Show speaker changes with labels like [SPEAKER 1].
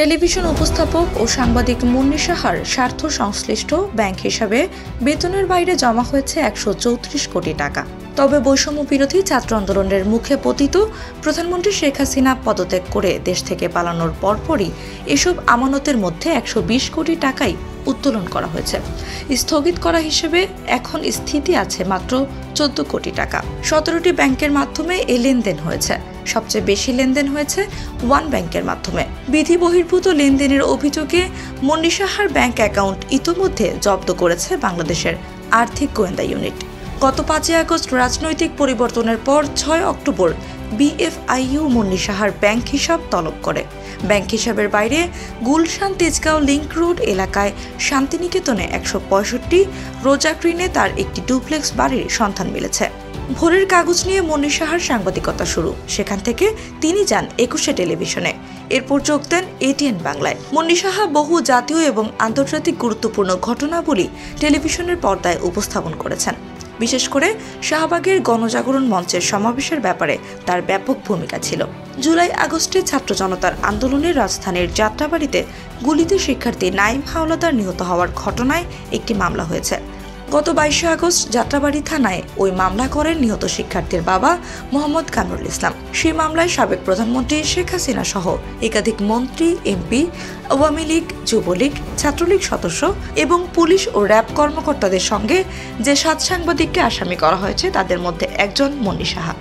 [SPEAKER 1] Television উপস্থাপক ও সাংবাদিক মুন্নি সাহার স্বার্থ সংশ্লিষ্ট ব্যাংক হিসাবে বেতনের বাইরে জমা হয়েছে ১৩৪ কোটি টাকা। তবে বৈষম্য বিরোধী ছাত্র আন্দোলনের মুখে পতিত প্রধানমন্ত্রী শেখ হাসিনা পদত্যাগ করে দেশ থেকে পালানোর পরপরই এসব আমানতের মধ্যে ১২০ কোটি টাকাই উত্তোলন করা হয়েছে। স্থগিত করা হিসেবে এখন স্থিতি আছে মাত্র ১৪ কোটি টাকা। ১৭টি ব্যাংকের মাধ্যমে এই লেনদেন হয়েছে। সবচেয়ে বেশি লেনদেন হয়েছে ওয়ান ব্যাংকের মাধ্যমে। বিধি বহির্ভূত লেনদেনের অভিযোগে মুন্নি সাহার ব্যাংক অ্যাকাউন্ট ইতোমধ্যে জব্দ করেছে বাংলাদেশের আর্থিক গোয়েন্দা ইউনিট। গত ৫ আগস্ট রাজনৈতিক পরিবর্তনের পর ৬ অক্টোবর বিএফআইইউ মুন্নি সাহার ব্যাংক হিসাব তলব করে। ব্যাংক হিসাবের বাইরে গুলশান তেজগাঁও লিংক রোড এলাকায় শান্তিনিকেতনে ১৬৫, রোজাগ্রিনে তার একটি ডুপ্লেক্স বাড়ির সন্ধান মিলেছে। ভোরের কাগজ নিয়ে মুন্নি সাহার সাংবাদিকতা শুরু। সেখান থেকে তিনি যান ২১শে টেলিভিশনে। এরপর যোগ দেন এটিএন বাংলায়। মুন্নি সাহা বহু জাতীয় এবং আন্তর্জাতিক গুরুত্বপূর্ণ ঘটনাবলী টেলিভিশনের পর্দায় উপস্থাপন করেছেন। বিশেষ করে শাহবাগের গণজাগরণ মঞ্চের সমাবেশের ব্যাপারে তার ব্যাপক ভূমিকা ছিল। জুলাই আগস্টে ছাত্র জনতার আন্দোলনে রাজধানীর যাত্রাবাড়িতে গুলিতে শিক্ষার্থী নাইম হাওলাদার নিহত হওয়ার ঘটনায় একটি মামলা হয়েছে। গত ২২ আগস্ট যাত্রাবাড়ি থানায় ওই মামলা করেন নিহত শিক্ষার্থীর বাবা মোহাম্মদ কামরুল ইসলাম। সেই মামলায় সাবেক প্রধানমন্ত্রী শেখ হাসিনা সহ একাধিক মন্ত্রী, এমপি, আওয়ামী লীগ, যুবলীগ, ছাত্রলীগ সদস্য এবং পুলিশ ও র্যাব কর্মকর্তাদের সঙ্গে যে ৭ সাংবাদিককে আসামি করা হয়েছে তাদের মধ্যে একজন মুন্নি সাহা।